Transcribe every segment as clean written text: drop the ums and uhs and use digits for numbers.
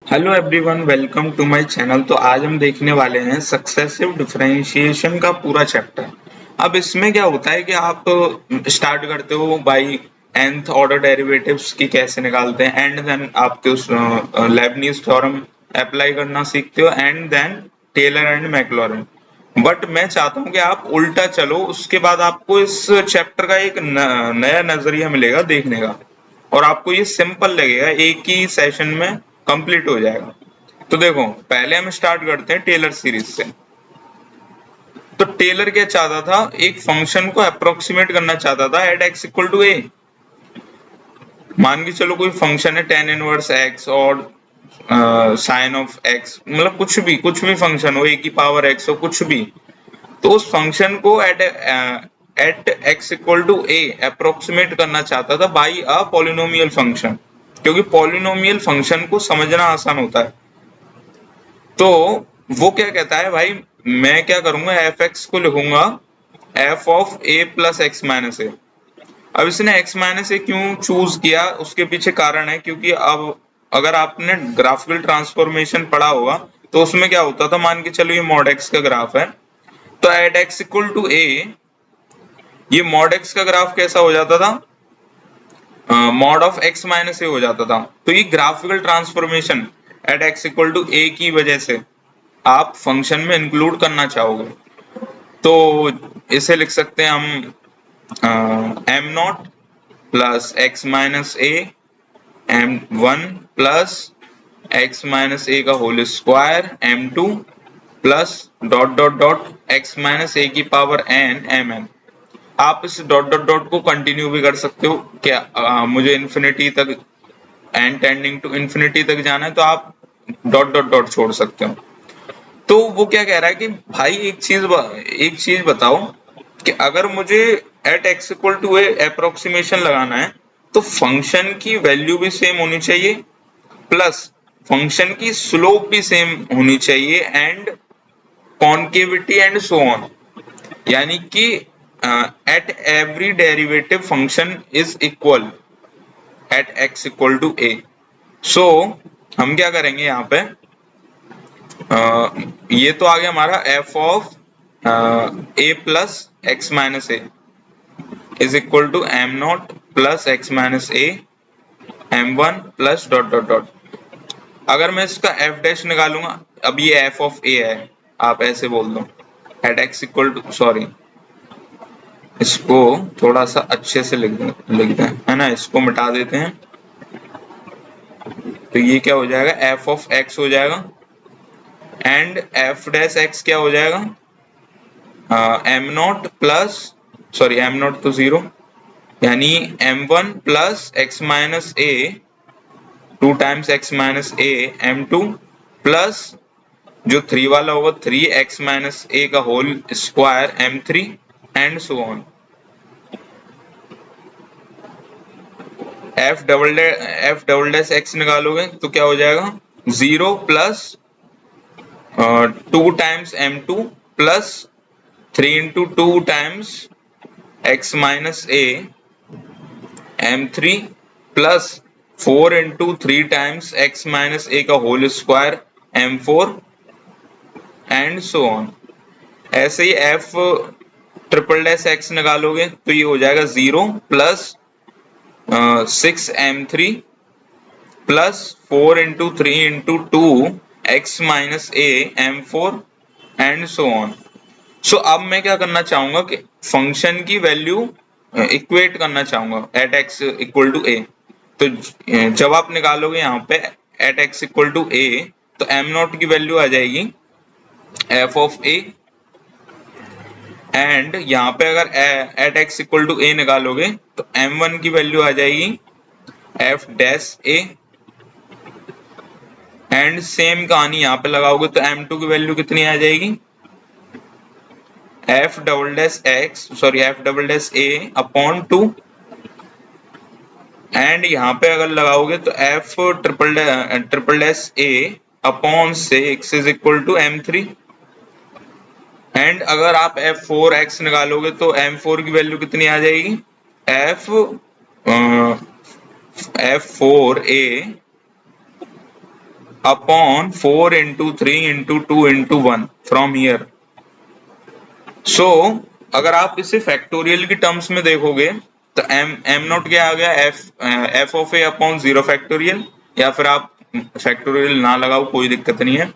Hello everyone, welcome to my channel. तो आज हम देखने वाले हैं सक्सेसिव डिफरेंशिएशन का पूरा चैप्टर। अब इसमें क्या होता है कि आप स्टार्ट करते हो बाय nth ऑर्डर डेरिवेटिव्स की कैसे निकालते हैं, एंड देन आपके उस लेबनीज थ्योरम अप्लाई करना सीखते हो, and then Taylor and Maclaurin. But मैं चाहता हूं कि आप उल्टा चलो, उसके बाद आपको इस चैप्टर का एक नया नजरिया मिलेगा देखने का, और आपको ये सिंपल लगेगा, एक ही सेशन में कंप्लीट हो जाएगा। तो देखो, पहले हम स्टार्ट करते हैं टेलर सीरीज से। तो टेलर क्या चाहता था, एक फंक्शन को अप्रोक्सीमेट करना चाहता था एट एक्स इक्वल टू ए। मान के चलो कोई फंक्शन है tan इनवर्स एक्स और साइन ऑफ एक्स, मतलब कुछ भी फंक्शन हो, ए की पावर एक्स हो, कुछ भी। तो उस फंक्शन को at x equal to A approximate करना चाहता था बाई अ पॉलिनोमियल फंक्शन, क्योंकि पॉलिनोमियल फंक्शन को समझना आसान होता है। तो वो क्या कहता है, भाई मैं क्या करूंगा, एफ एक्स को लिखूंगा F of A plus X minus A. अब इसने एक्स माइनस ए क्यों चूज किया, उसके पीछे कारण है, क्योंकि अब अगर आपने ग्राफिकल ट्रांसफॉर्मेशन पढ़ा होगा तो उसमें क्या होता था, मान के चलो ये मॉड एक्स का ग्राफ है, तो at x equal to A ये मॉड एक्स का ग्राफ कैसा हो जाता था, mod of X minus A हो जाता था। तो ये graphical transformation at x equal to A की वजह से आप फंक्शन में इंक्लूड करना चाहोगे, तो इसे लिख सकते हैं हम M naught plus X minus A M one plus X minus A का whole square M two plus dot dot dot X minus A की पावर एन एम एन। आप इस डॉट डॉट डॉट को कंटिन्यू भी कर सकते हो, क्या मुझे इन्फिनिटी तक, एन टेंडिंग टू इन्फिनिटी तक जाना है तो आप डॉट डॉट डॉट छोड़ सकते हो। तो वो क्या कह रहा है कि भाई एक चीज बताओ कि अगर मुझे at x equal to A approximation लगाना है तो फंक्शन की वैल्यू भी सेम होनी चाहिए, प्लस फंक्शन की स्लोप भी सेम होनी चाहिए, and concavity and so on. यानी कि at every derivative function is equal at x equal to A. So हम क्या करेंगे यहाँ पे, ये तो आ गया हमारा F of A plus X minus A is equal to M naught plus X minus A M one plus dot dot dot. अगर मैं इसका एफ डैश निकालूंगा, अब ये एफ ऑफ ए है, आप ऐसे बोल दो at x equal to, sorry इसको थोड़ा सा अच्छे से लिख दें, है ना, इसको मिटा देते हैं। तो ये क्या हो जाएगा, एफ ऑफ एक्स हो जाएगा, एंड एफ डैश एक्स क्या हो जाएगा, M naught plus, sorry M naught तो जीरो, यानी M one plus X minus A two times X minus A M two plus जो थ्री वाला होगा थ्री एक्स माइनस ए का whole square M three and so on. F double dash X निकालोगे तो क्या हो जाएगा, zero plus two times M two plus three into two times X minus A M three plus four into three times X minus A का whole square M four and so on. ऐसे ही F triple dash X निकालोगे तो ये हो जाएगा zero plus six M three plus four into three into two X minus A M four and so on. So अब मैं क्या करना चाहूंगा कि फंक्शन की वैल्यू इक्वेट करना चाहूंगा एट एक्स इक्वल टू ए। तो जब आप निकालोगे यहाँ पे एट एक्स इक्वल टू ए, तो एम नॉट की वैल्यू आ जाएगी एफ ऑफ ए, एंड यहाँ पे अगर एट एक्स इक्वल टू ए निकालोगे तो एम वन की वैल्यू आ जाएगी F dash A, and same कहानी यहाँ पे लगाओगे तो एम टू की वैल्यू कितनी आ जाएगी, F double dash X, sorry F double dash A upon two, and यहाँ पे अगर लगाओगे तो F triple dash A upon six is equal to M three, and अगर आप एफ फोर एक्स निकालोगे तो एम फोर की वैल्यू कितनी आ जाएगी, F four A upon 4 into 3 into 2 into 1 from here. So अगर आप इसे फैक्टोरियल की टर्म्स में देखोगे तो एम नॉट क्या आ गया, F of A upon 0 factorial, या फिर आप फैक्टोरियल ना लगाओ कोई दिक्कत नहीं है।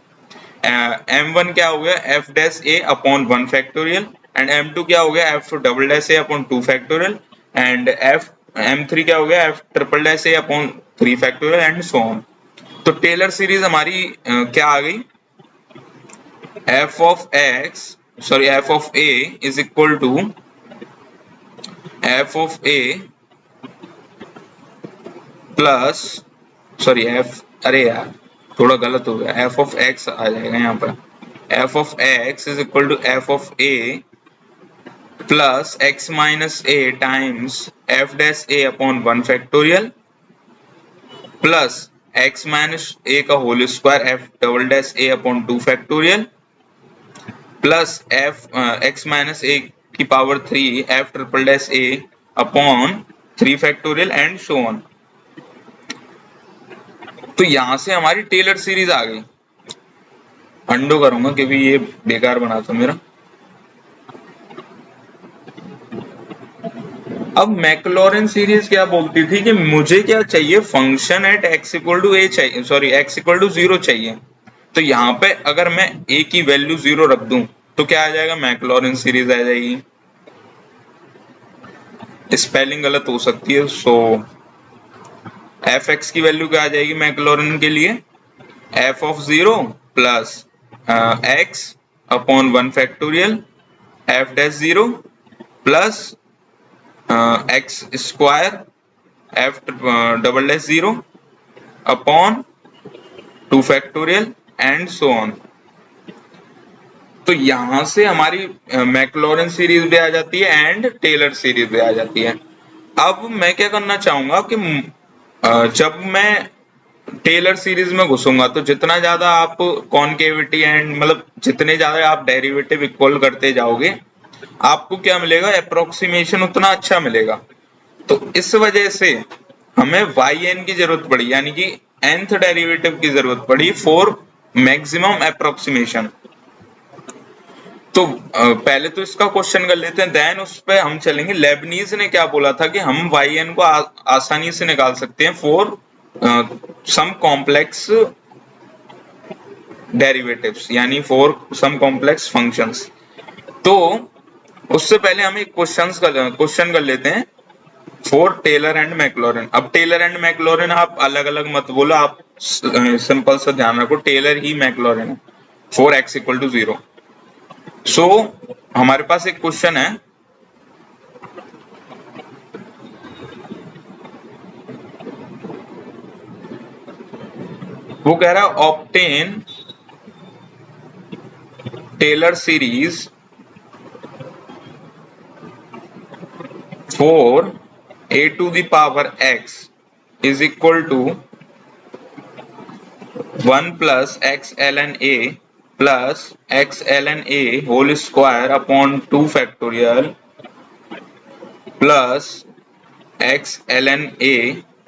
M1 क्या हो गया, F dash A upon 1 factorial, and M2 क्या हो गया, F double dash A upon 2 factorial, and M3 क्या हो गया, F triple dash A upon 3 factorial, and so on. तो टेलर सीरीज हमारी क्या आ गई, F of A is equal to F of A plus अरे यार थोड़ा गलत हो गया, एफ ऑफ एक्स आ जाएगा यहाँ पर, F of X is equal to F of A plus X minus A times F dash A upon 1 factorial plus X minus A का whole square F double dash A upon 2 factorial plus F X minus A की power 3 F triple dash A upon 3 factorial, and so on. तो यहां से हमारी Taylor series आ गई। अंडो करूंगा क्योंकि ये बेकार बना था मेरा। अब मैक्लॉरिन सीरीज क्या बोलती थी कि मुझे क्या चाहिए, function at x equal to A चाहिए, सॉरी एक्स इक्वल टू 0 चाहिए। तो यहाँ पे अगर मैं ए की वैल्यू 0 रख दूं तो क्या आ जाएगा, मैक्लॉरिन सीरीज आ जाएगी। स्पेलिंग गलत हो सकती है, सो एफ एक्स की वैल्यू क्या आ जाएगी मैक्लॉरिन के लिए, F of 0 plus x upon 1 factorial F dash 0 plus X square F double dash 0 upon 2 factorial, and so on. तो यहां से हमारी मैक्लॉरिन सीरीज भी आ जाती है एंड टेलर सीरीज भी आ जाती है। अब मैं क्या करना चाहूंगा कि जब मैं टेलर सीरीज में घुसूंगा तो जितना ज्यादा आप कॉनकेविटी एंड मतलब जितने ज्यादा आप डेरिवेटिव इक्वल करते जाओगे आपको क्या मिलेगा, अप्रोक्सीमेशन उतना अच्छा मिलेगा। तो इस वजह से हमें yn की जरूरत पड़ी, यानी कि nth डेरिवेटिव की जरूरत पड़ी फॉर मैक्सिमम अप्रोक्सीमेशन। तो पहले तो इसका क्वेश्चन कर लेते हैं, देन उस पे हम चलेंगे। लेबनीज ने क्या बोला था कि हम yn को आसानी से निकाल सकते हैं फॉर सम कॉम्प्लेक्स डेरिवेटिव्स, यानी फॉर सम कॉम्प्लेक्स फंक्शंस। तो उससे पहले हम एक क्वेश्चन कर लेते हैं फॉर टेलर एंड मैक्लॉरिन। अब टेलर एंड मैक्लॉरिन आप अलग अलग मत बोलो, आप सिंपल सा ध्यान रखो, टेलर ही मैक्लॉरिन है for X equal to 0। So हमारे पास एक क्वेश्चन है, वो कह रहा है obtain Taylor series for a to the power x is equal to 1 plus x ln a plus x ln a whole square upon 2 factorial plus x ln a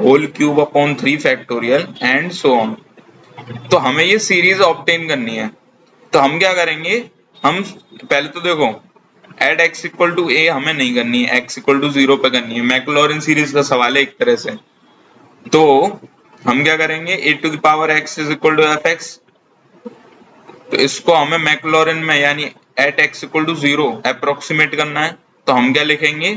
whole cube upon 3 factorial and so on। तो हमें ये series obtain करनी है। तो हम क्या करेंगे, हम पहले तो देखो एड एक्स इक्वल टू ए हमें नहीं करनी है, एक्स इक्वल टू 0 पे करनी है, मैक्लॉरिन सीरीज का सवाल है एक तरह से। तो हम क्या करेंगे, A to the power X is equal to F X, तो इसको हमें मैक्लॉरिन में यानी at x equal to 0 approximate करना है। तो हम क्या लिखेंगे,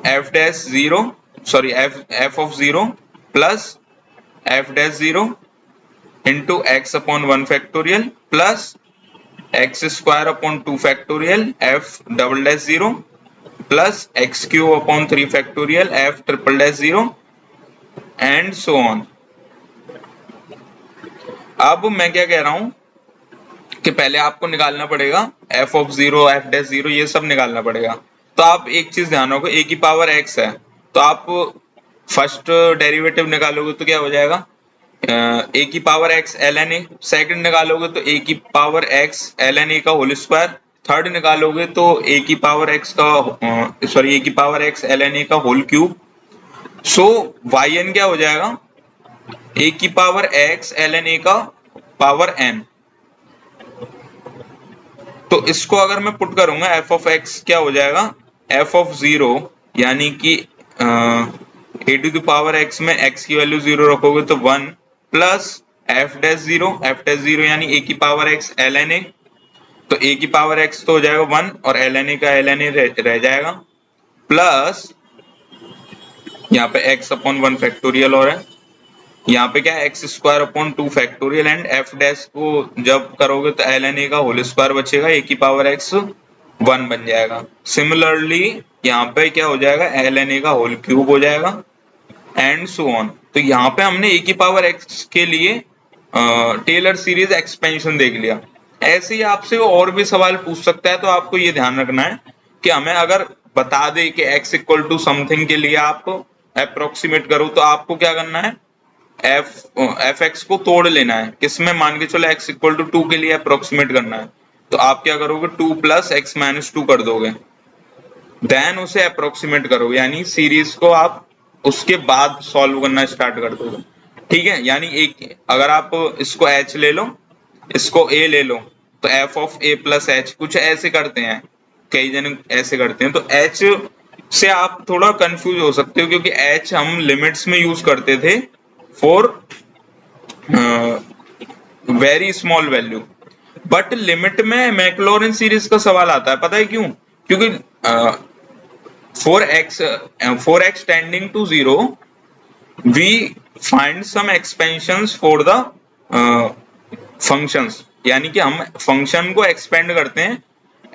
F dash 0 sorry F of 0 plus F dash 0 into X upon 1 factorial plus X square upon 2 factorial F double dash 0 plus X cube upon 3 factorial F triple dash 0 and so on. अब मैं क्या कह रहा हूं कि पहले आपको निकालना पड़ेगा एफ ऑफ 0 एफ डैश 0 ये सब निकालना पड़ेगा। तो आप एक चीज ध्यान रखो, ए की पावर एक्स है तो आप फर्स्ट डेरिवेटिव निकालोगे तो क्या हो जाएगा, ए की power X L N A, second निकालोगे तो ए की power X L N A का होल स्क्वायर, थर्ड निकालोगे तो ए की पावर एक्स का सॉरी ए की power X L N A का whole cube. So Y N क्या हो जाएगा, ए की पावर एक्स ln a का पावर n। तो इसको अगर मैं पुट करूंगा एफ ऑफ एक्स क्या हो जाएगा, एफ ऑफ जीरो यानी कि ए टू द पावर एक्स में एक्स की वैल्यू जीरो रखोगे तो 1 प्लस एफ डैश जीरो यानी ए की पावर एक्स ln a। तो ए की पावर एक्स तो हो जाएगा 1 और ln a का ln a रह जाएगा, प्लस यहाँ पे x अपॉन 1 फैक्टोरियल हो रहा है, यहाँ पे क्या है x square upon 2 factorial, and F dash को जब करोगे तो ln a का होल स्क्वायर बचेगा, ए की पावर x 1 बन जाएगा। सिमिलरली यहाँ पे क्या हो जाएगा, ln a का होल क्यूब हो जाएगा, एंड सो ऑन। तो यहाँ पे हमने ए की पावर x के लिए टेलर सीरीज एक्सपेंशन देख लिया। ऐसे ही आपसे और भी सवाल पूछ सकता है, तो आपको ये ध्यान रखना है कि हमें अगर बता दे कि x इक्वल टू समथिंग के लिए आप अप्रोक्सीमेट करो, तो आपको क्या करना है, एफ एक्स को तोड़ लेना है, किसमें, मान के चलो x इक्वल टू 2 के लिए अप्रोक्सीमेट करना है, तो आप क्या करोगे 2 प्लस एक्स माइनस 2 कर दोगे, देन उसे अप्रोक्सीमेट करोगे, यानी सीरीज को आप उसके बाद सॉल्व करना स्टार्ट कर दोगे। ठीक है, यानी एक अगर आप इसको h ले लो, इसको a ले लो, तो f of a plus h कुछ ऐसे करते हैं, कई जन ऐसे करते हैं, तो h से आप थोड़ा कंफ्यूज हो सकते हो, क्योंकि h हम लिमिट्स में यूज करते थे for very small value, but limit में मैक्लॉरिन सीरीज का सवाल आता है, पता है क्यों, क्योंकि for x tending to 0 we find some expansions for the functions, यानी कि हम फंक्शन को एक्सपेंड करते हैं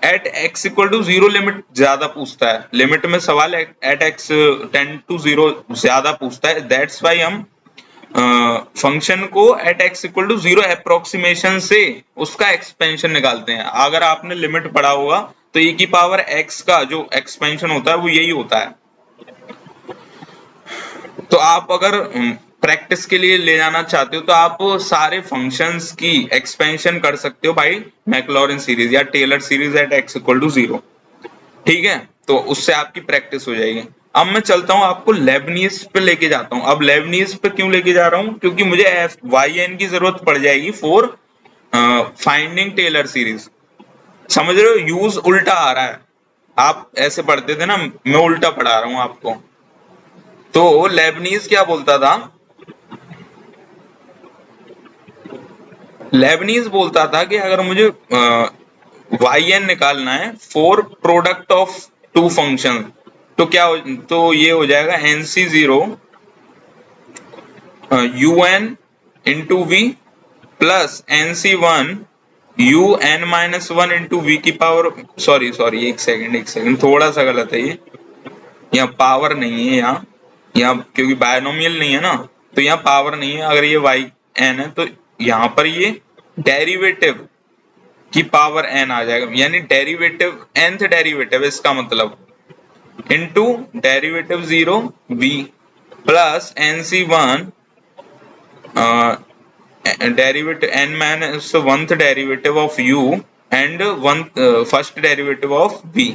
at x equal to 0, limit ज्यादा पूछता है, लिमिट में सवाल एट x टेंड टू 0 ज्यादा पूछता है, दैट्स वाई हम फंक्शन को at x equal to 0 approximation से उसका एक्सपेंशन निकालते हैं। अगर आपने लिमिट पढ़ा होगा तो e की पावर x का जो एक्सपेंशन होता है वो यही होता है। तो आप अगर प्रैक्टिस के लिए ले जाना चाहते हो तो आप सारे फंक्शंस की एक्सपेंशन कर सकते हो भाई मैक्लॉरिन सीरीज या Taylor series at x equal to 0। ठीक है, तो उससे आपकी प्रैक्टिस हो जाएगी। अब मैं चलता हूं, आपको लेबनीज पे लेके जाता हूं। अब लेबनीज पे क्यों लेके जा रहा हूं, क्योंकि मुझे एफ वाई एन की जरूरत पड़ जाएगी फॉर फाइंडिंग टेलर सीरीज। समझ रहे हो, यूज उल्टा आ रहा है, आप ऐसे पढ़ते थे ना, मैं उल्टा पढ़ा रहा हूं आपको। तो लेबनीज क्या बोलता था, लेबनीज बोलता था कि अगर मुझे वाई एन निकालना है for product of two function, तो क्या तो ये हो जाएगा NC0 UN into V plus NC1 UN minus 1 into V की पावर, सॉरी एक सेकंड थोड़ा सा गलत है ये, यहाँ पावर नहीं है, यहाँ क्योंकि बायनोमियल नहीं है ना, तो यहाँ पावर नहीं है। अगर ये YN है तो यहाँ पर ये डेरिवेटिव की पावर n आ जाएगा, यानी डेरिवेटिव nth डेरिवेटिव, इसका मतलब into derivative 0 v plus NC1 derivative n minus 1th derivative of u and first derivative of v।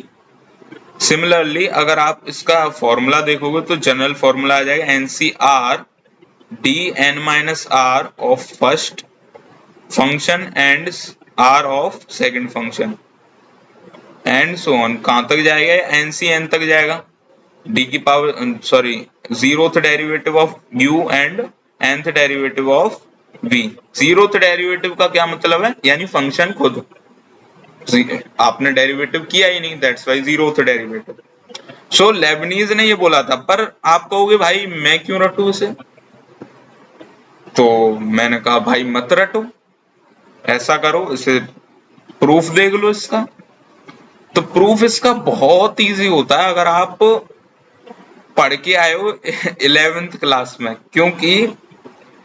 Similarly अगर आप इसका फॉर्मूला देखोगे तो जनरल फॉर्मूला आ जाएगा NCR dn minus r of first function and r of second function and so on. कहां तक जाएगा, NCN तक जाएगा, d की power sorry 0th derivative of u and nth derivative of v। 0th derivative का क्या मतलब है, यानी फंक्शन खुद, आपने डेरिवेटिव किया ही नहीं, that's why 0th derivative. So Lebanese ने ये बोला था, पर आप कहोगे भाई मैं क्यों रटूं इसे, तो मैंने कहा भाई मत रटो, ऐसा करो, इसे प्रूफ देख लो इसका। तो प्रूफ इसका बहुत इजी होता है अगर आप पढ़ के आए हो 11th क्लास में, क्योंकि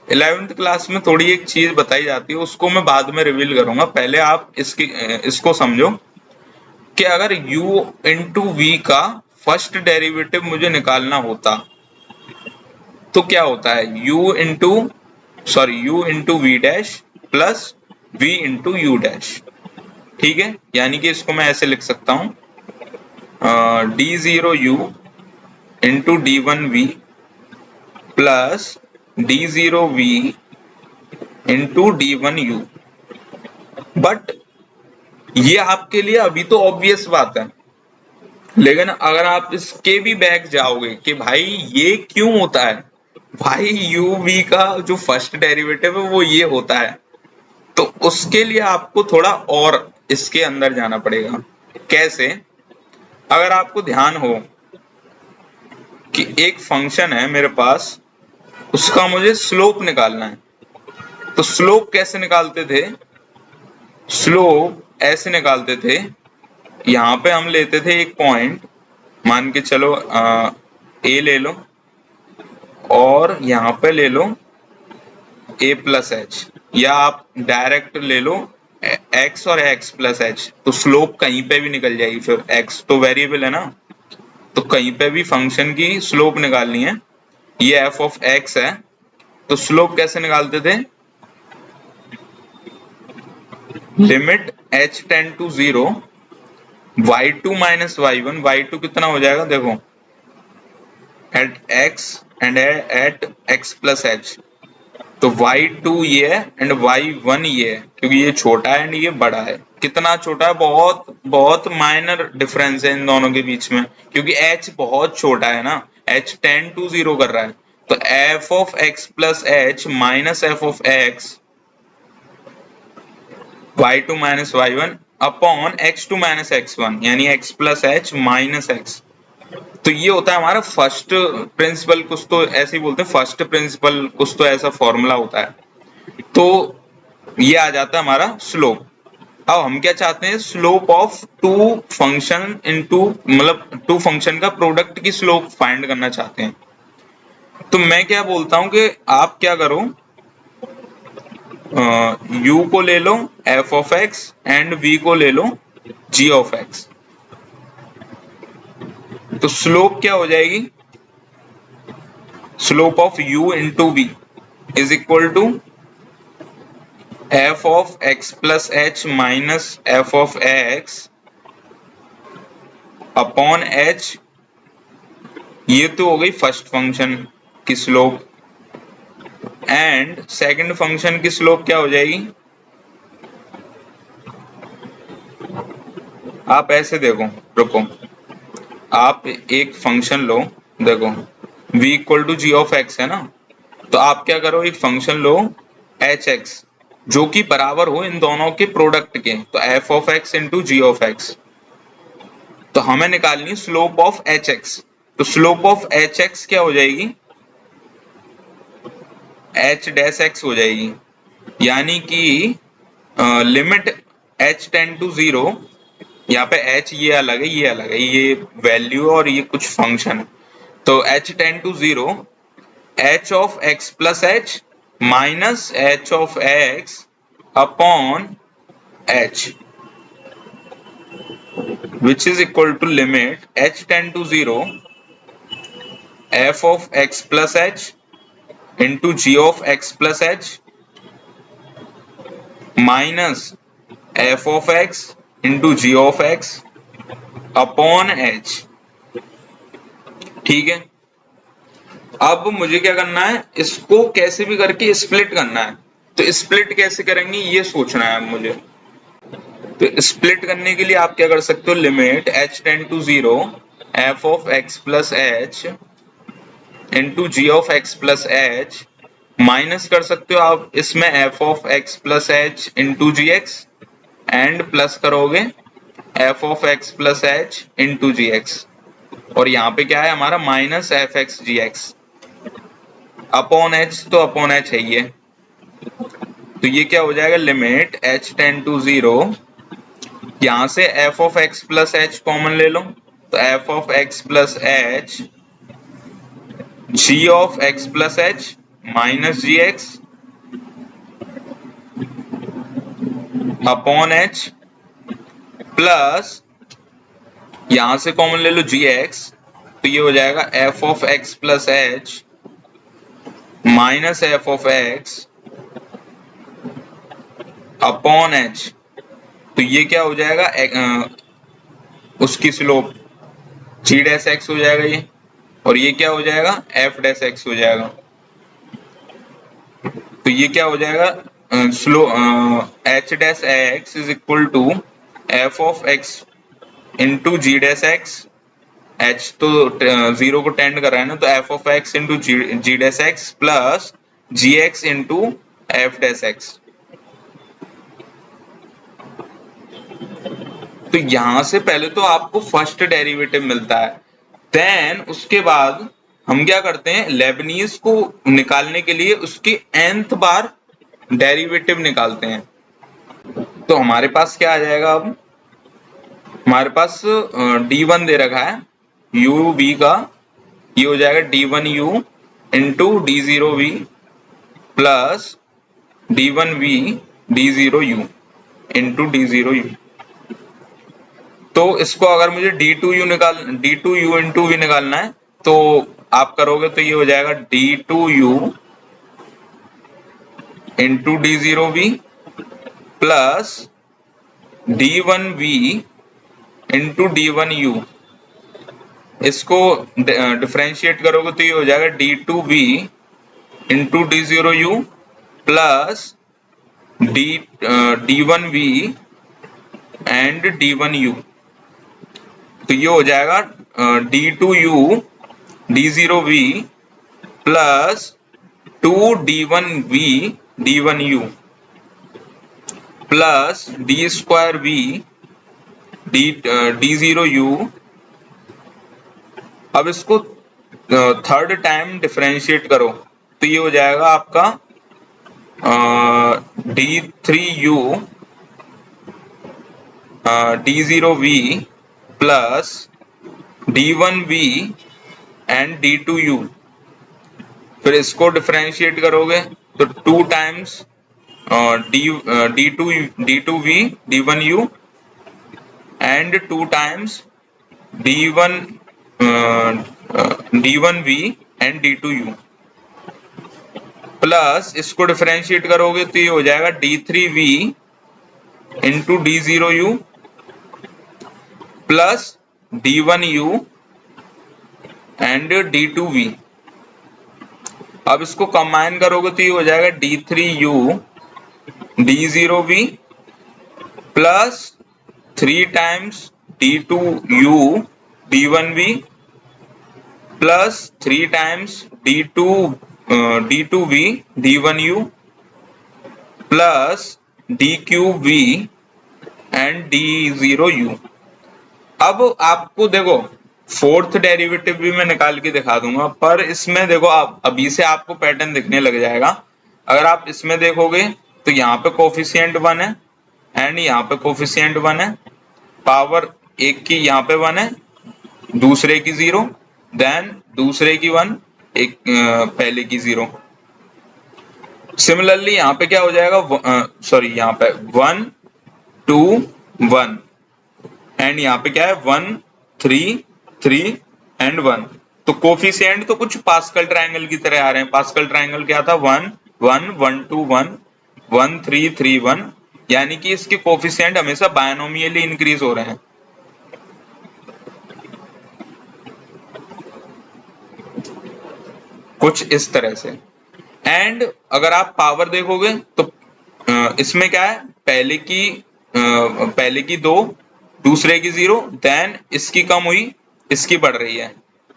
11th क्लास में थोड़ी एक चीज बताई जाती है, उसको मैं बाद में रिवील करूंगा। पहले आप इसको समझो कि अगर u इंटू वी का फर्स्ट डेरिवेटिव मुझे निकालना होता तो क्या होता है, u into V dash plus v into U dash. ठीक है, यानी कि इसको मैं ऐसे लिख सकता हूं d0u into d1v plus d0v into d1u। But ये आपके लिए अभी तो ऑब्वियस बात है, लेकिन अगर आप इसके भी बैक जाओगे कि भाई ये क्यों होता है, भाई यू वी का जो फर्स्ट डेरिवेटिव है वो ये होता है, तो उसके लिए आपको थोड़ा और इसके अंदर जाना पड़ेगा। कैसे? अगर आपको ध्यान हो कि एक फंक्शन है मेरे पास, उसका मुझे स्लोप निकालना है, तो स्लोप कैसे निकालते थे? स्लोप ऐसे निकालते थे, यहाँ पे हम लेते थे एक पॉइंट, मान के चलो ए ले लो, और यहाँ पे ले लो a प्लस एच, या आप डायरेक्ट ले लो x और x प्लस एच, तो स्लोप कहीं पे भी निकल जाएगी। फिर x तो वेरिएबल है ना, तो कहीं पे भी फंक्शन की स्लोप निकालनी है। ये f ऑफ x है, तो स्लोप कैसे निकालते थे? Limit h tend to 0 y2 minus y1, y2 कितना हो जाएगा देखो, at x and at x plus H, तो y2 ये है एंड y1 ये है, क्योंकि ये छोटा है एंड ये बड़ा है। कितना छोटा है? बहुत बहुत माइनर डिफरेंस है इन दोनों के बीच में, क्योंकि h बहुत छोटा है ना, h टेंड टू 0 कर रहा है, तो f of x plus h minus f of x y2 minus y1 upon x2 minus x1, यानी x plus h minus x। तो ये होता है हमारा फर्स्ट प्रिंसिपल, कुछ तो ऐसे ही बोलते हैं फर्स्ट प्रिंसिपल, कुछ तो ऐसा फॉर्मूला होता है। तो ये आ जाता है हमारा स्लोप। अब हम क्या चाहते हैं? Slope of two function into, मतलब टू फंक्शन का प्रोडक्ट की स्लोप फाइंड करना चाहते हैं। तो मैं क्या बोलता हूं कि आप क्या करो, u को ले लो f of x and v को ले लो g ऑफ x। तो स्लोप क्या हो जाएगी? Slope of u into v is equal to f of x plus h minus f of x upon h। ये तो हो गई फर्स्ट फंक्शन की स्लोप, एंड सेकंड फंक्शन की स्लोप क्या हो जाएगी? आप ऐसे देखो, रुको, आप एक फंक्शन लो, देखो v equal to g of x है ना, तो आप क्या करो, एक फंक्शन लो एच एक्स, जो कि बराबर हो इन दोनों के प्रोडक्ट के, तो f of x into g of x. तो हमें निकालनी है स्लोप ऑफ एच एक्स, तो स्लोप ऑफ एच एक्स क्या हो जाएगी? एच डैश एक्स हो जाएगी, यानी कि लिमिट h टेंड टू 0, यहाँ पे h ये अलग है, ये अलग है, ये वैल्यू और ये कुछ फंक्शन, तो h tend to 0 h of x plus h minus h of x upon h, which is equal to limit h tend to 0 f of x plus h into g of x plus h minus f of x into g of x upon h। ठीक है, अब मुझे क्या करना है, इसको कैसे भी करके स्प्लिट करना है। तो स्प्लिट कैसे करेंगे ये सोचना है मुझे। तो स्प्लिट करने के लिए आप क्या कर सकते हो, limit h tend to 0 f of x plus h into g of x plus h, minus कर सकते हो आप इसमें f of x plus h into g x, and plus करोगे f of x plus h into g x, और यहाँ पे क्या है हमारा minus f x g x upon h, तो अपॉन एच है ये, तो ये क्या हो जाएगा, लिमिट h टेंड टू 0, यहां से f of x plus h common ले लो, तो f of x plus h g of x plus h minus g x upon h, plus यहां से कॉमन ले लो जी एक्स, तो ये हो जाएगा f of x plus h minus f of x upon h, तो ये क्या हो जाएगा, उसकी स्लोप g डैश x हो जाएगा ये, और ये क्या हो जाएगा, f डैश x हो जाएगा। तो ये क्या हो जाएगा, slope h dash x is equal to F of x into g dash x, h तो जीरो को टेंड कर रहा है ना, तो f of x into g dash x plus g x into f dash x. तो यहां से पहले तो आपको फर्स्ट डेरिवेटिव मिलता है, देन उसके बाद हम क्या करते हैं, लेबनीज को निकालने के लिए उसकी nth बार डेरिवेटिव निकालते हैं। तो हमारे पास क्या आ जाएगा, अब हमारे पास d1 दे रखा है u v का, ये हो जाएगा d1u into d0v plus d1v d0u into d0u। तो इसको अगर मुझे d2u इंटू v निकालना है तो आप करोगे तो ये हो जाएगा d2u into d0v plus d1v into d1u। इसको डिफरेंशिएट करोगे तो ये हो जाएगा d2v into d0u plus d1v and d1u। तो ये हो जाएगा d2u d0v plus 2d1v d1u plus d2v d0u। अब इसको थर्ड टाइम डिफरेंशिएट करो तो ये हो जाएगा आपका d3u d0v plus d1v and d2u। फिर इसको डिफरेंशिएट करोगे तो 2 times d2v d1u and 2 times d1v and d2u plus इसको डिफरेंशिएट करोगे तो ये हो जाएगा d3v into d0u plus d1u and d2v। अब इसको कंबाइन करोगे तो ये हो जाएगा d3u d0v plus 3 times d2u d1v plus 3 times d2v d1u plus dqv and d0u। अब आपको देखो फोर्थ डेरिवेटिव भी मैं निकाल के दिखा दूंगा, पर इसमें देखो आप अभी से आपको पैटर्न दिखने लग जाएगा। अगर आप इसमें देखोगे तो यहाँ पे कोफिशिएंट 1 है एंड यहाँ पे कोफिशिएंट 1 है, पावर एक की यहाँ पे 1 है, दूसरे की 0, देन दूसरे की 1, एक पहले की 0। सिमिलरली यहाँ पे क्या हो जाएगा, सॉरी यहाँ पे 1 2 1 एंड यहाँ पे क्या है 1 3 3 एंड 1। तो कोफिशिएंट तो कुछ पास्कल ट्रायंगल की तरह आ रहे हैं। पास्कल ट्रायंगल क्या था, 1 1 1 2 1 1 3 3 1, यानी कि इसके कोफिशिएंट हमेशा बायनोमियली इंक्रीज हो रहे हैं। कुछ इस तरह से। एंड अगर आप पावर देखोगे तो इसमें क्या है, पहले की 2, दूसरे की 0, देन इसकी कम हुई, इसकी बढ़ रही है,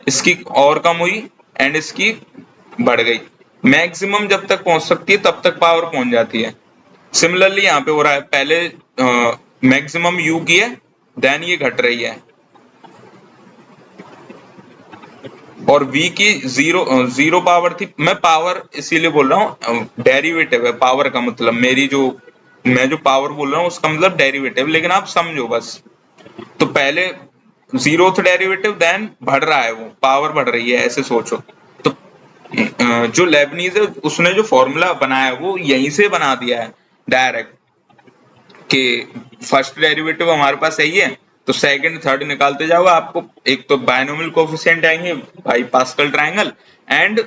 इसकी और कम हुई एंड इसकी बढ़ गई। मैक्सिमम जब तक पहुंच सकती है तब तक पावर पहुंच जाती है। सिमिलरली यहाँ पे हो रहा है, पहले मैक्सिमम यू की है, देन ये घट रही है, और v की 0 पावर थी। मैं पावर इसीलिए बोल रहा हूँ, डेरिवेटिव है पावर का मतलब, मैं जो पावर बोल रहा हूँ उसका मतलब डेरिवेटिव, लेकिन आप समझो बस। तो पहले 0th डेरिवेटिव, देन बढ़ रहा है, वो पावर बढ़ रही है, ऐसे सोचो। तो जो लेबनीज है उसने जो फॉर्मूला बनाया है वो यहीं से बना दिया है डायरेक्ट, कि फर्स्ट डेरिवेटिव हमारे पास सही है तो सेकंड थर्ड निकालते जाओ, आपको एक तो बायनोमियल कोफिशिएंट आएंगे भाई पास्कल ट्रायंगल, एंड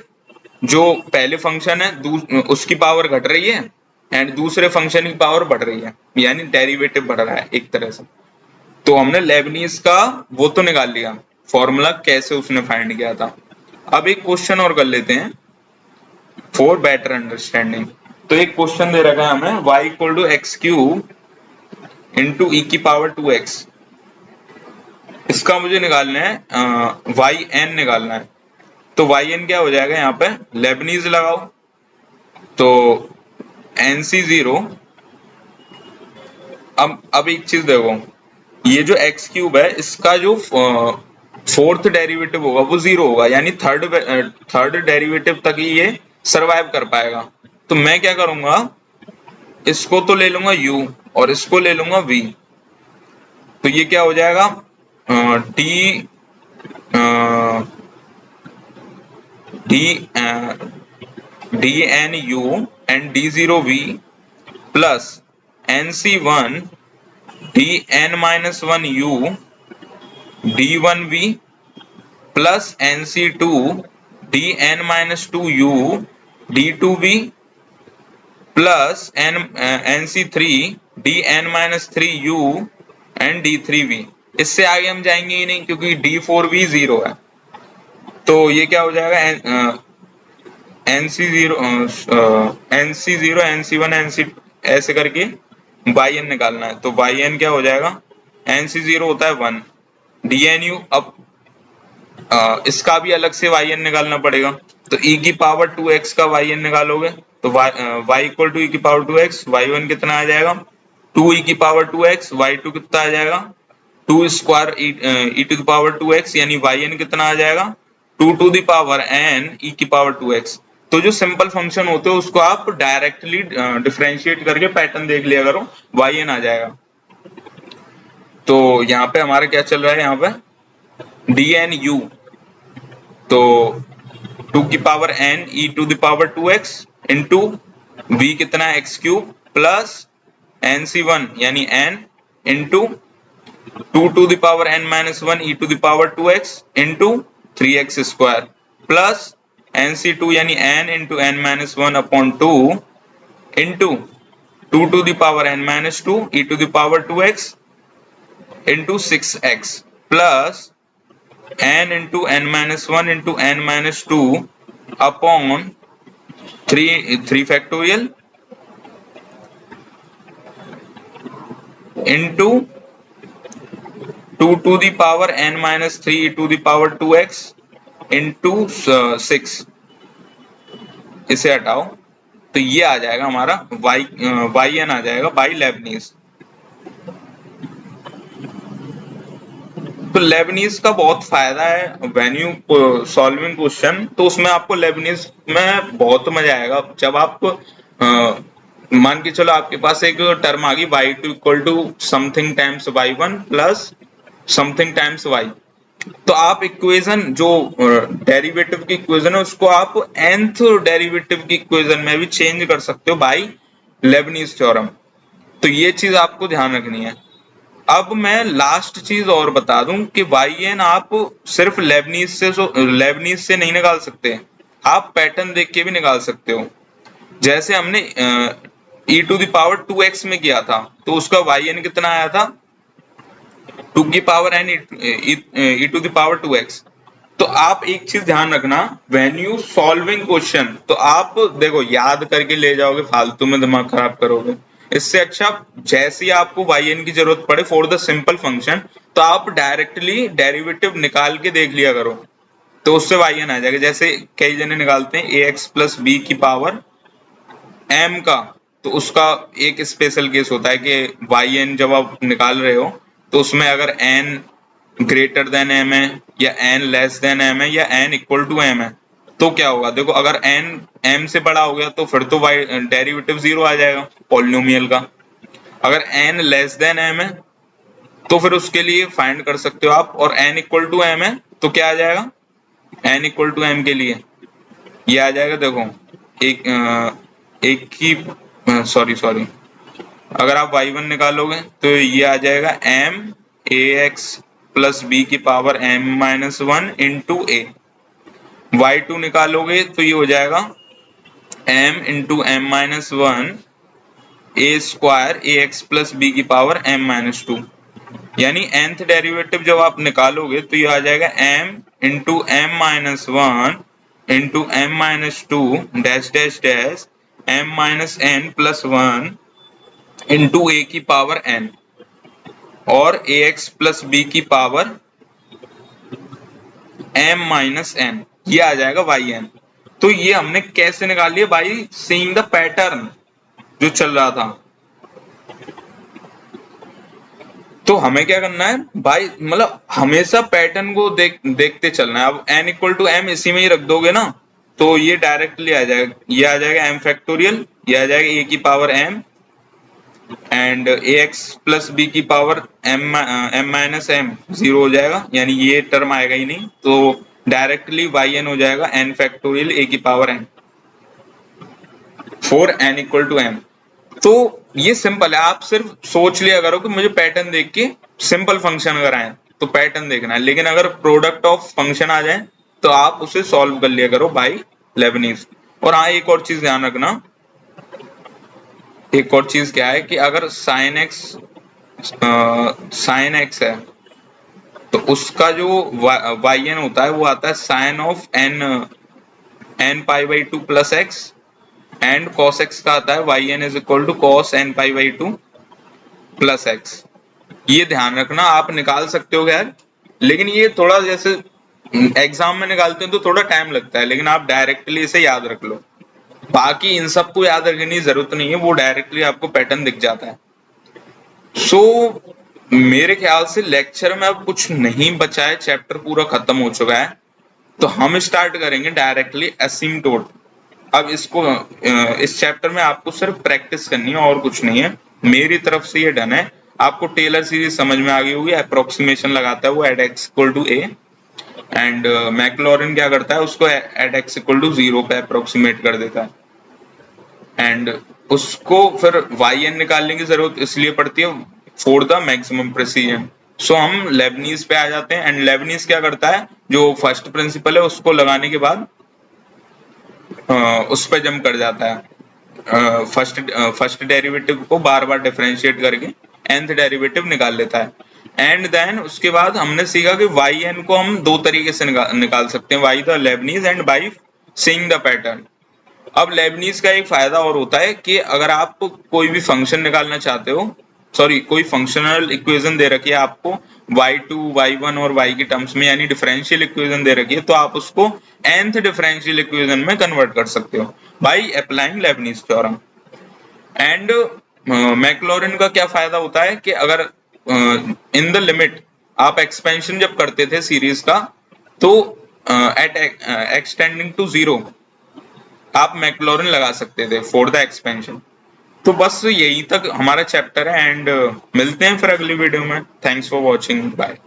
जो पहले फंक्शन है उसकी पावर घट रही है एंड दूसरे फंक्शन की पावर बढ़ रही है, यानी डेरिवेटिव बढ़ रहा है एक तरह से। तो हमने लेबनीज का वो तो निकाल लिया, फॉर्मूला कैसे उसने फाइंड किया था। अब एक क्वेश्चन और कर लेते हैं फॉर बेटर अंडरस्टैंडिंग। तो एक क्वेश्चन दे रखा है हमें y equal to X cube into E की पावर 2x। इसका मुझे निकालना है वाई एन निकालना है। तो वाई एन क्या हो जाएगा, यहाँ पे लेबनीज लगाओ तो NC0। अब एक चीज देखो, ये जो एक्स क्यूब है इसका जो फोर्थ डेरिवेटिव होगा वो 0 होगा, यानी थर्ड डेरिवेटिव तक ही ये सरवाइव कर पाएगा। तो मैं क्या करूंगा, इसको तो ले लूंगा u और इसको ले लूंगा v। तो ये क्या हो जाएगा d d n u and D0V plus NC1 d n minus 1 u D1V plus NC2 d n minus 2 u D2V plus NC3 d n minus 3 u and D3V। इससे आगे हम जाएंगे ही नहीं क्योंकि D4V 0 है। तो ये क्या हो जाएगा NC0 NC1 NC ऐसे करके yn निकालना है। तो yn क्या हो जाएगा, NC0 होता है 1 DNU। अब इसका भी अलग से yn निकालना पड़ेगा। तो e की पावर 2x का yn निकालोगे तो y इक्वल टू e की पावर 2x, y1 कितना आ जाएगा 2e की पावर 2x, y2 कितना आ जाएगा 2 square e to the power 2x, यानी yn कितना आ जाएगा 2 to the power n e की पावर 2x। तो जो सिंपल फंक्शन होते हैं उसको आप डायरेक्टली डिफरेंशिएट करके पैटर्न देख लिया करो, yn आ जाएगा। तो यहाँ पे हमारा क्या चल रहा है, यहाँ पे dnu तो 2 की power n e to the power 2x into v कितना x क्यूब प्लस NC1 यानी n into 2 to the power n minus 1 e to the power 2x into 3x square plus NC2 यानी n into n minus 1 upon 2 into 2 to the power n minus 2 e to the power 2x into 6x plus n into n minus 1 into n minus 2 upon 3 factorial into 2 to the power n minus 3 e to the power 2x into 6। इसे हटाओ तो ये आ जाएगा हमारा yn आ जाएगा by Lebanese. तो Lebanese का बहुत फायदा है व्हेन यू सॉल्विंग क्वेश्चन, तो उसमें आपको लेबनीज में बहुत मजा आएगा। जब आप मान के चलो आपके पास एक टर्म आ गई y2 equal to something times y1 plus something times y, तो आप इक्वेशन जो डेरिवेटिव की इक्वेशन है उसको आप nth डेरिवेटिव की इक्वेशन में भी चेंज कर सकते हो बाय लेबनीज थ्योरम। तो ये चीज आपको ध्यान रखनी है। अब मैं लास्ट चीज और बता दूं कि yn आप सिर्फ लेबनीज से नहीं निकाल सकते, आप पैटर्न देख के भी निकाल सकते हो। जैसे हमने e to the power 2x में किया था तो उसका yn कितना आया था 2 की power n e to the power 2x। तो आप एक चीज ध्यान रखना, व्हेन यू सॉल्विंग क्वेश्चन तो आप देखो याद करके ले जाओगे, फालतू में दिमाग खराब करोगे। इससे अच्छा जैसे ही आपको yn की जरूरत पड़े फॉर द सिंपल फंक्शन तो आप डायरेक्टली डेरिवेटिव निकाल के देख लिया करो, तो उससे yn आ जाएगा। जैसे कई जने निकालते हैं ax प्लस b की पावर m का, तो उसका एक स्पेशल केस होता है कि yn जब आप निकाल रहे हो तो उसमें अगर n ग्रेटर देन m है या n लेस देन m है या n इक्वल टू m है तो क्या होगा, देखो अगर n m से बड़ा हो गया तो फिर तो डेरिवेटिव 0 आ जाएगा पॉलिनोमियल का। अगर n लेस देन m है तो फिर उसके लिए फाइंड कर सकते हो आप, और n इक्वल टू m है तो क्या आ जाएगा, n इक्वल टू m के लिए ये आ जाएगा, देखो एक की सॉरी अगर आप y1 निकालोगे तो ये आ जाएगा m ax प्लस b की power m minus 1 into a। y2 निकालोगे तो ये हो जाएगा m into m minus 1 a square ax plus b की पावर m माइनस 2, यानी nth डेरिवेटिव जब आप निकालोगे तो ये आ जाएगा m into m minus 1 into m minus 2 dash dash dash m minus N plus one into A की पावर n और ax प्लस बी की पावर m माइनस n, ये आ जाएगा yn। तो ये हमने कैसे निकाल लिया? बाई सीइंग द पैटर्न जो चल रहा था। तो हमें क्या करना है भाई, मतलब हमेशा पैटर्न को देखते चलना है। अब n इक्वल टू एम इसी में ही रख दोगे ना, तो ये डायरेक्टली आ जाएगा, ये आ जाएगा m फैक्टोरियल, ये आ जाएगा a की power m and ax plus B की power m minus m, zero हो जाएगा, यानी ये टर्म आएगा ही नहीं। तो डायरेक्टली yn हो जाएगा n फैक्टोरियल a की power n for n equal to m। तो ये सिंपल है, आप सिर्फ सोच लिया करो कि मुझे पैटर्न देख के सिंपल फंक्शन अगर आए तो पैटर्न देखना है, लेकिन अगर प्रोडक्ट ऑफ फंक्शन आ जाए तो आप उसे सॉल्व कर लिया करो बाय लेबनीज। और हाँ, एक और चीज ध्यान रखना, एक और चीज क्या है कि अगर साइन एक्स है तो उसका जो वाई एन होता है वो आता है sine of n pi by two plus x, and cos x का आता है yn is equal to cos n pi by two plus x. ये ध्यान रखना, आप निकाल सकते हो खैर, लेकिन ये थोड़ा जैसे एग्जाम में निकालते हैं तो थोड़ा टाइम लगता है, लेकिन आप डायरेक्टली इसे याद रख लो। बाकी इन सबको याद रखने की जरूरत नहीं है, वो डायरेक्टली आपको पैटर्न दिख जाता है। सो मेरे ख्याल से लेक्चर में अब कुछ नहीं बचा है, चैप्टर पूरा खत्म हो चुका है। तो हम स्टार्ट करेंगे डायरेक्टली एसिम्पटोट। अब इसको इस चैप्टर में आपको सिर्फ प्रैक्टिस करनी है और कुछ नहीं है। मेरी तरफ से ये डन है। आपको टेलर सीरीज समझ में आ गई होगी, अप्रोक्सीमेशन लगाता है वो at x equal to a, and Maclaurin क्या करता है उसको at x equal to zero पे अप्रोक्सीमेट कर देता है, एंड उसको फिर वाई एन निकालने की जरूरत इसलिए पड़ती है फॉर द मैक्सिमम प्रेसिजन। सो हम लेबनीज पे आ जाते हैं, एंड लेबनीज क्या करता है, जो फर्स्ट प्रिंसिपल है उसको लगाने के बाद उस पर जंप कर जाता है, फर्स्ट डेरिवेटिव को बार बार डिफरेंशिएट करके nth डेरिवेटिव निकाल लेता है। एंड देन उसके बाद हमने सीखा कि yn को हम दो तरीके से निकाल सकते हैं, by the Lebanese and by seeing the pattern. अब लेबनीज का एक फायदा और होता है कि अगर आप कोई भी फंक्शन निकालना चाहते हो, सॉरी कोई फंक्शनल इक्वेशन दे रखी है आपको y2, y1 और y की टर्म्स में, यानी डिफरेंशियल इक्वेशन दे रखी है, तो आप उसको nth डिफरेंशियल इक्वेशन में कन्वर्ट कर सकते हो by applying Lebanese theorem. And Maclaurin का क्या फायदा होता है कि अगर इन द लिमिट आप एक्सपेंशन जब करते थे सीरीज का, तो एट एक्सटेंडिंग टू जीरो आप मैक्लॉरिन लगा सकते थे फॉर द एक्सपेंशन। तो बस यही तक हमारा चैप्टर है, एंड मिलते हैं फिर अगली वीडियो में। Thanks for watching, bye.